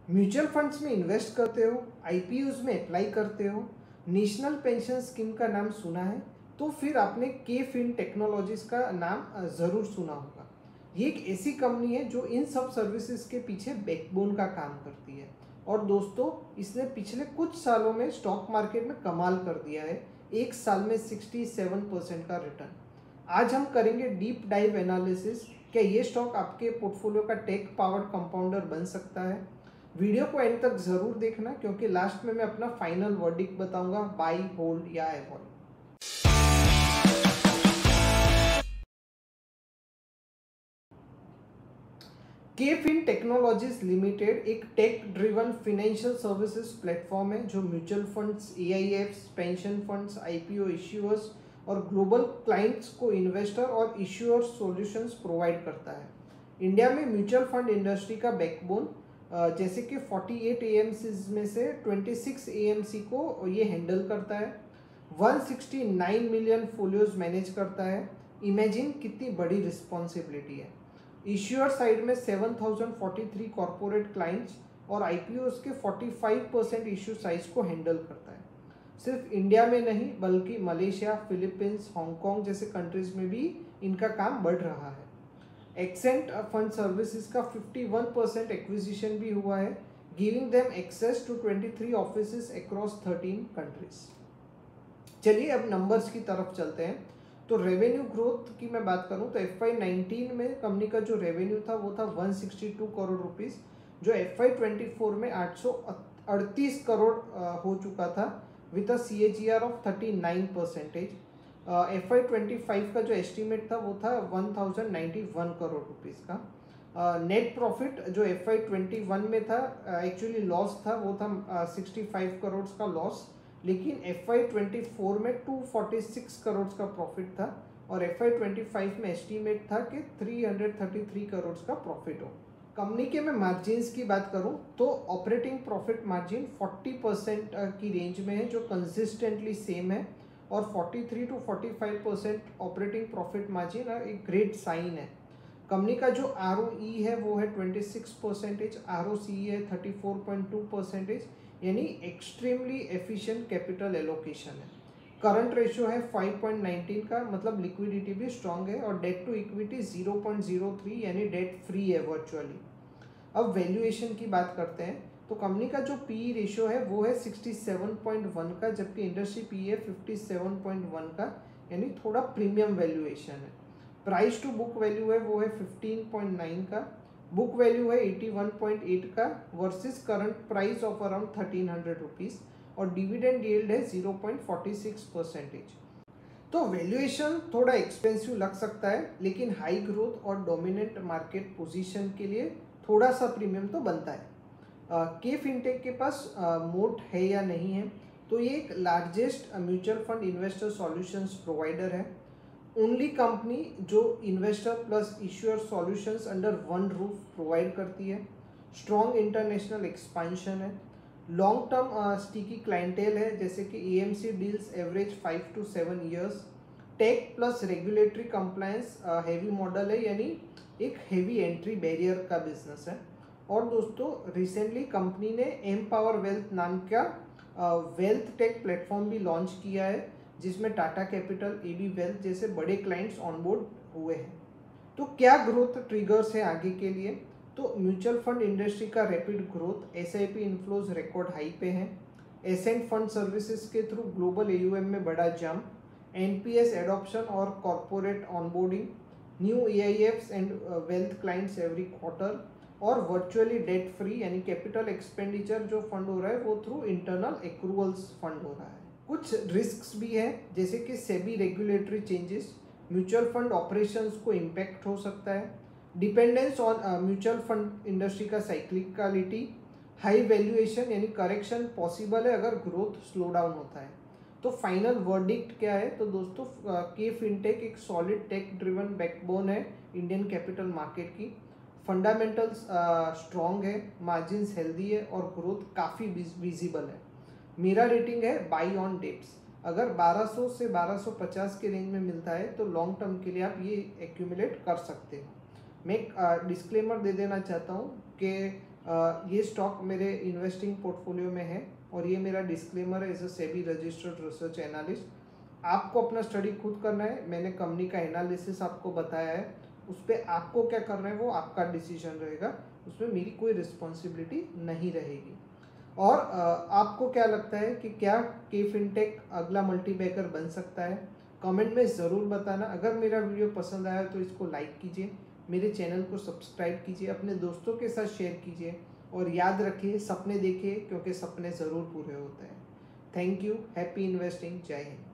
Mutual funds में invest करते हो, आईपीओज में अप्लाई करते हो, नेशनल पेंशन स्कीम का नाम सुना है, तो फिर आपने के फिन टेक्नोलॉजीज का नाम ज़रूर सुना होगा। ये एक ऐसी कंपनी है जो इन सब सर्विसेज के पीछे बैकबोन का काम करती है। और दोस्तों, इसने पिछले कुछ सालों में स्टॉक मार्केट में कमाल कर दिया है, एक साल में 67% का रिटर्न। आज हम करेंगे डीप डाइव एनालिसिस, क्या ये स्टॉक आपके पोर्टफोलियो का टेक पावर्ड कंपाउंडर बन सकता है। वीडियो को एंड तक जरूर देखना, क्योंकि लास्ट में मैं अपना फाइनल वर्डिक्ट बताऊंगा, बाई, होल्ड या avoid. K Fin Technologies Limited एक tech driven financial services platform है जो mutual funds, AIFs, pension funds, IPO issuers और ग्लोबल क्लाइंट्स को इन्वेस्टर और इश्यूअर सॉल्यूशंस प्रोवाइड करता है। इंडिया में म्यूचुअल फंड इंडस्ट्री का बैकबोन, जैसे कि 48 एएमसीज में से 26 एएमसी को ये हैंडल करता है, 169 मिलियन फोलियोज मैनेज करता है। इमेजिन कितनी बड़ी रिस्पॉन्सिबिलिटी है। इश्यूअर साइड में 7043 कॉर्पोरेट क्लाइंट्स और आईपीओस के 45% इश्यू साइज को हैंडल करता है। सिर्फ इंडिया में नहीं, बल्कि मलेशिया, फिलीपींस, हांगकांग जैसे कंट्रीज में भी इनका काम बढ़ रहा है। एक्सेंट फंड सर्विसेज का 51% एक्विजिशन भी हुआ है, giving them access to 23 offices across 13 countries. चलिए अब नंबर्स की तरफ चलते हैं। तो रेवेन्यू ग्रोथ की मैं बात करूं तो FY19 में कंपनी का जो रेवेन्यू था वो था 162 करोड़ रुपीस, जो FY24 में 838 करोड़ हो चुका था, with a CAGR of 39%। FY25 का जो एस्टिमेट था वो था 1091 करोड़ रुपीस का। नेट प्रॉफिट जो FY21 में था, एक्चुअली लॉस था, वो था 65 करोड़ का लॉस, लेकिन FY24 में 246 करोड़ का प्रॉफिट था और FY25 में एस्टीमेट था कि 333 करोड़ का प्रॉफिट हो। कंपनी के मैं मार्जिन्स की बात करूं तो ऑपरेटिंग प्रॉफिट मार्जिन 40% की रेंज में है, जो कंसिस्टेंटली सेम है, और 43 to 45% ऑपरेटिंग प्रॉफिट मार्जिन एक ग्रेट साइन है। कंपनी का जो ROE है वो है 26%, ROCE है 34.2%, यानी एक्सट्रीमली एफिशिएंट कैपिटल एलोकेशन है। करंट रेशियो है 5.19 का, मतलब लिक्विडिटी भी स्ट्रांग है, और डेट टू इक्विटी 0.03, यानी डेट फ्री है वर्चुअली। अब वैल्यूएशन की बात करते हैं तो कंपनी का जो पी रेशियो है वो है 67.1 का, जबकि इंडस्ट्री पी है 57.1 का, यानी थोड़ा प्रीमियम वैल्यूएशन है। प्राइस टू बुक वैल्यू है वो है 15.9 का, बुक वैल्यू है 81.8 का versus current price of around 1300 rupees, और डिविडेंड यील्ड है 0.46%। तो वैल्यूएशन थोड़ा एक्सपेंसिव लग सकता है, लेकिन हाई ग्रोथ और डोमिनेंट मार्केट पोजीशन के लिए थोड़ा सा प्रीमियम तो बनता है। के फिनटेक के पास मोट है या नहीं है, तो ये एक largest mutual fund investor solutions provider है, ओनली कंपनी जो investor plus issuer solutions under one roof provide करती है। स्ट्रॉन्ग इंटरनेशनल एक्सपांशन है, लॉन्ग टर्म स्टिकी क्लाइंटेल है, जैसे कि AMC deals average 5 to 7 years. Tech plus regulatory compliance heavy model है, यानी एक हैवी एंट्री बैरियर का बिजनेस है। और दोस्तों, रिसेंटली कंपनी ने एमपावर वेल्थ नाम का वेल्थ टेक प्लेटफॉर्म भी लॉन्च किया है, जिसमें टाटा कैपिटल, AB वेल्थ जैसे बड़े क्लाइंट्स ऑनबोर्ड हुए हैं। तो क्या ग्रोथ ट्रिगर्स है आगे के लिए? तो म्यूचुअल फंड इंडस्ट्री का rapid growth, SIP inflows record high पे हैं, एसेंट फंड सर्विसेज के थ्रू ग्लोबल AUM में बड़ा जंप, NPS एडॉप्शन और corporate onboarding, new AIFs and wealth clients every quarter, और वर्चुअली डेट फ्री, यानी कैपिटल एक्सपेंडिचर जो फंड हो रहा है वो थ्रू इंटरनल एक्रूवल्स फंड हो रहा है। कुछ रिस्क्स भी है, जैसे कि SEBI regulatory changes mutual fund operations को इम्पैक्ट हो सकता है, dependence on mutual fund industry का साइक्लिकलिटी, हाई वैल्यूएशन, यानी करेक्शन पॉसिबल है अगर ग्रोथ स्लो डाउन होता है। तो फाइनल वर्डिक्ट क्या है? तो दोस्तों, के फिनटेक एक सॉलिड टेक ड्रिवन बैकबोन है इंडियन कैपिटल मार्केट की, फंडामेंटल्स स्ट्रॉन्ग है, मार्जिन्स हेल्दी है, और ग्रोथ काफ़ी विजिबल है। मेरा रेटिंग है बाई ऑन डिप्स। अगर 1200 से 1250 के रेंज में मिलता है तो लॉन्ग टर्म के लिए आप ये एक्यूमुलेट कर सकते हो। मैं एक डिस्क्लेमर दे देना चाहता हूँ कि ये स्टॉक मेरे इन्वेस्टिंग पोर्टफोलियो में है और ये मेरा डिस्क्लेमर है as a SEBI registered research analyst. आपको अपना स्टडी खुद करना है। मैंने कंपनी का एनालिसिस आपको बताया है, उस पर आपको क्या करना है वो आपका डिसीजन रहेगा, उसमें मेरी कोई रिस्पॉन्सिबिलिटी नहीं रहेगी। और आपको क्या लगता है कि क्या के फिनटेक अगला मल्टीबैगर बन सकता है? कमेंट में ज़रूर बताना। अगर मेरा वीडियो पसंद आया तो इसको लाइक कीजिए, मेरे चैनल को सब्सक्राइब कीजिए, अपने दोस्तों के साथ शेयर कीजिए और याद रखिए सपने देखिए क्योंकि सपने ज़रूर पूरे होते हैं। Thank you. Happy investing. जय हिंद।